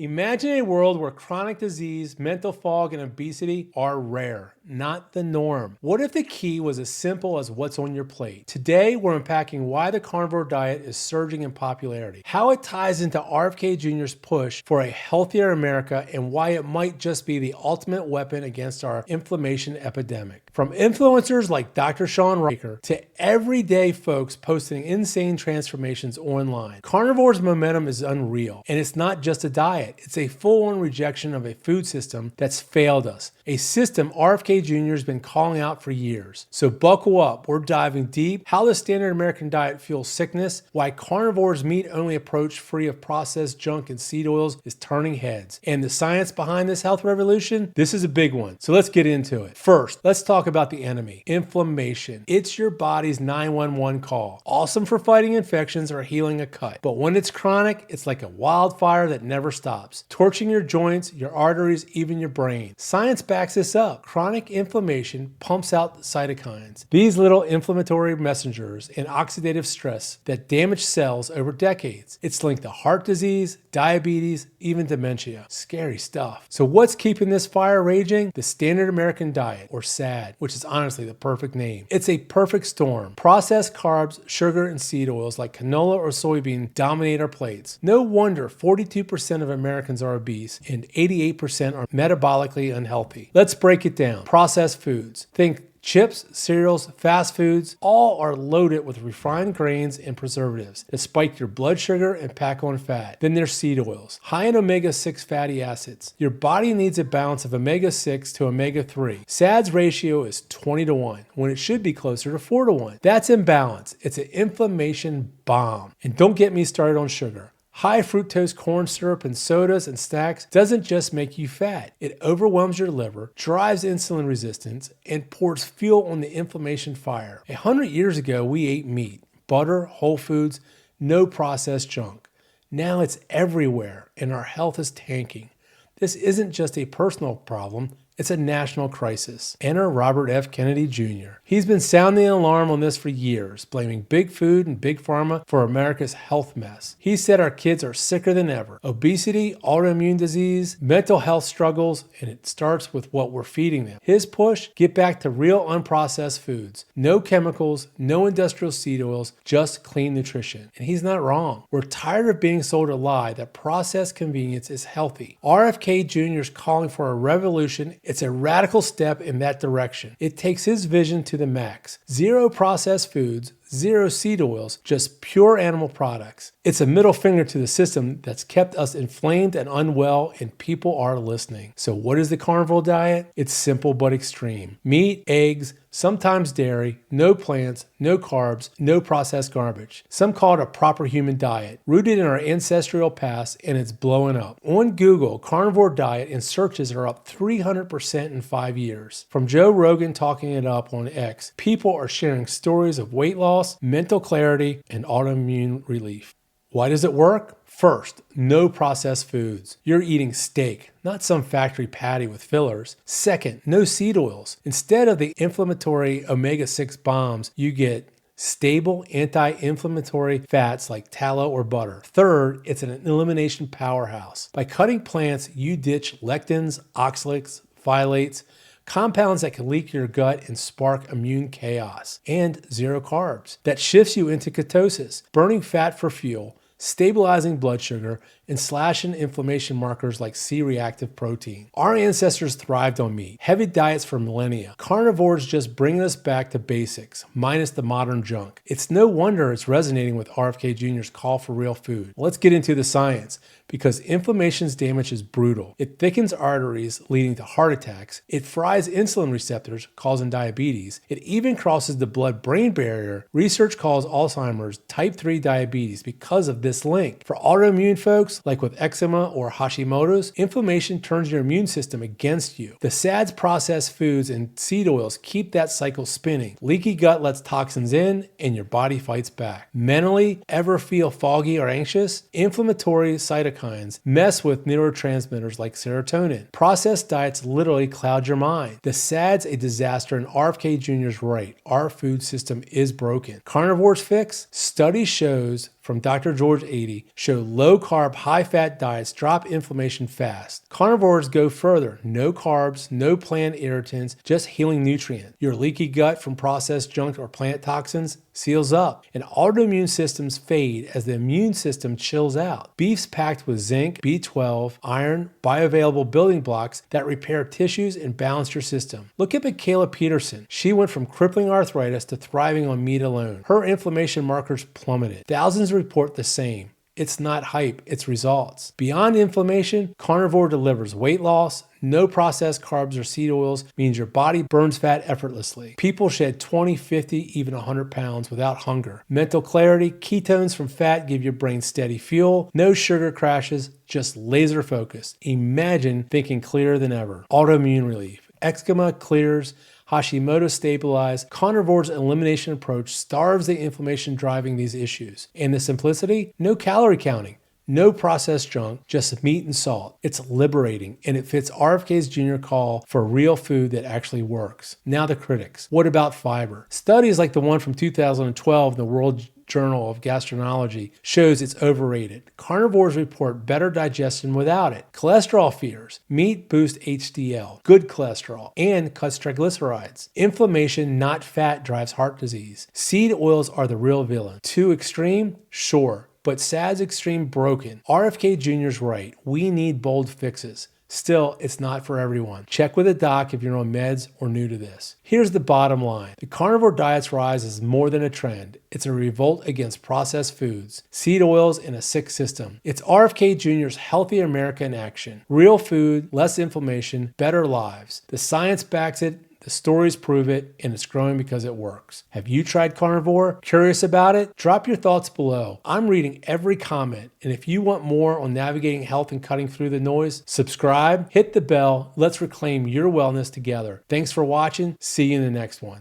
Imagine a world where chronic disease, mental fog, and obesity are rare, not the norm. What if the key was as simple as what's on your plate? Today, we're unpacking why the carnivore diet is surging in popularity, how it ties into RFK Jr.'s push for a healthier America, and why it might just be the ultimate weapon against our inflammation epidemic. From influencers like Dr. Shawn Raker to everyday folks posting insane transformations online, carnivore's momentum is unreal, and it's not just a diet. It's a full-on rejection of a food system that's failed us, a system RFK Jr. has been calling out for years. So buckle up, we're diving deep, how the standard American diet fuels sickness, why carnivore's meat-only approach free of processed junk and seed oils is turning heads, and the science behind this health revolution. This is a big one, so let's get into it. First, let's talk about the enemy, inflammation. It's your body's 911 call. Awesome for fighting infections or healing a cut, but when it's chronic, it's like a wildfire that never stops, torching your joints, your arteries, even your brain. Science backs this up. Chronic inflammation pumps out cytokines, these little inflammatory messengers and oxidative stress that damage cells over decades. It's linked to heart disease, diabetes, even dementia. Scary stuff. So what's keeping this fire raging? The standard American diet, or SAD, which is honestly the perfect name. It's a perfect storm. Processed carbs, sugar, and seed oils like canola or soybean dominate our plates. No wonder 42% of Americans are obese and 88% are metabolically unhealthy. Let's break it down. Processed foods. Think chips, cereals, fast foods, all are loaded with refined grains and preservatives that spike your blood sugar and pack on fat. Then there's seed oils, high in omega-6 fatty acids. Your body needs a balance of omega-6 to omega-3. SAD's ratio is 20-1, when it should be closer to 4-1. That's imbalance. It's an inflammation bomb. And don't get me started on sugar. High fructose corn syrup and sodas and snacks doesn't just make you fat. It overwhelms your liver, drives insulin resistance, and pours fuel on the inflammation fire. 100 years ago, we ate meat, butter, whole foods, no processed junk. Now it's everywhere, and our health is tanking. This isn't just a personal problem. It's a national crisis. Enter Robert F. Kennedy Jr. He's been sounding the alarm on this for years, blaming big food and big pharma for America's health mess. He said our kids are sicker than ever. Obesity, autoimmune disease, mental health struggles, and it starts with what we're feeding them. His push? Get back to real unprocessed foods. No chemicals, no industrial seed oils, just clean nutrition. And he's not wrong. We're tired of being sold a lie that processed convenience is healthy. RFK Jr. is calling for a revolution. It's a radical step in that direction. It takes his vision to the max. Zero processed foods, zero seed oils, just pure animal products. It's a middle finger to the system that's kept us inflamed and unwell, and people are listening. So what is the carnivore diet? It's simple but extreme. Meat, eggs, sometimes dairy, no plants, no carbs, no processed garbage. Some call it a proper human diet, rooted in our ancestral past, and it's blowing up. On Google, carnivore diet and searches are up 300% in 5 years. From Joe Rogan talking it up on X, people are sharing stories of weight loss, mental clarity, and autoimmune relief. Why does it work? First, no processed foods. You're eating steak, not some factory patty with fillers. Second, no seed oils. Instead of the inflammatory omega-6 bombs, you get stable anti-inflammatory fats like tallow or butter. Third, it's an elimination powerhouse. By cutting plants, you ditch lectins, oxalates, phthalates, compounds that can leak your gut and spark immune chaos. And zero carbs. That shifts you into ketosis, burning fat for fuel, stabilizing blood sugar, and slashing inflammation markers like C-reactive protein. Our ancestors thrived on meat, heavy diets for millennia. Carnivores just bringing us back to basics, minus the modern junk. It's no wonder it's resonating with RFK Jr.'s call for real food. Let's get into the science, because inflammation's damage is brutal. It thickens arteries, leading to heart attacks. It fries insulin receptors, causing diabetes. It even crosses the blood-brain barrier. Research calls Alzheimer's type 3 diabetes because of this link. For autoimmune folks, like with eczema or Hashimoto's, inflammation turns your immune system against you. The SAD's processed foods and seed oils keep that cycle spinning. Leaky gut lets toxins in, and your body fights back. Mentally, ever feel foggy or anxious? Inflammatory cytokines mess with neurotransmitters like serotonin. Processed diets literally cloud your mind. The SAD's a disaster, and RFK Jr.'s right. Our food system is broken. Carnivore's fix? Study shows from Dr. George 80 show low-carb, high-fat diets drop inflammation fast. Carnivores go further. No carbs, no plant irritants, just healing nutrients. Your leaky gut from processed junk or plant toxins seals up, and autoimmune systems fade as the immune system chills out. Beef's packed with zinc, B12, iron, bioavailable building blocks that repair tissues and balance your system. Look at Michaela Peterson. She went from crippling arthritis to thriving on meat alone. Her inflammation markers plummeted. Thousands report the same. It's not hype, it's results. Beyond inflammation, Carnivore delivers weight loss. No processed carbs or seed oils means your body burns fat effortlessly. People shed 20, 50, even 100 pounds without hunger. Mental clarity, ketones from fat give your brain steady fuel. No sugar crashes, just laser focus. Imagine thinking clearer than ever. Autoimmune relief. Eczema clears. Hashimoto stabilized. Carnivore's elimination approach starves the inflammation driving these issues. And the simplicity? No calorie counting. No processed junk, just meat and salt. It's liberating, and it fits RFK's junior call for real food that actually works. Now the critics. What about fiber? Studies like the one from 2012 in the World Journal of Gastroenterology shows it's overrated. Carnivores report better digestion without it. Cholesterol fears. Meat boosts HDL, good cholesterol, and cuts triglycerides. Inflammation, not fat, drives heart disease. Seed oils are the real villain. Too extreme? Sure. But SAD's extreme broken. RFK Jr.'s right. We need bold fixes. Still, it's not for everyone. Check with a doc if you're on meds or new to this. Here's the bottom line. The carnivore diet's rise is more than a trend. It's a revolt against processed foods, seed oils, and a sick system. It's RFK Jr.'s Healthy America in action. Real food, less inflammation, better lives. The science backs it. The stories prove it, and it's growing because it works. Have you tried Carnivore? Curious about it? Drop your thoughts below. I'm reading every comment, and if you want more on navigating health and cutting through the noise, subscribe, hit the bell. Let's reclaim your wellness together. Thanks for watching. See you in the next one.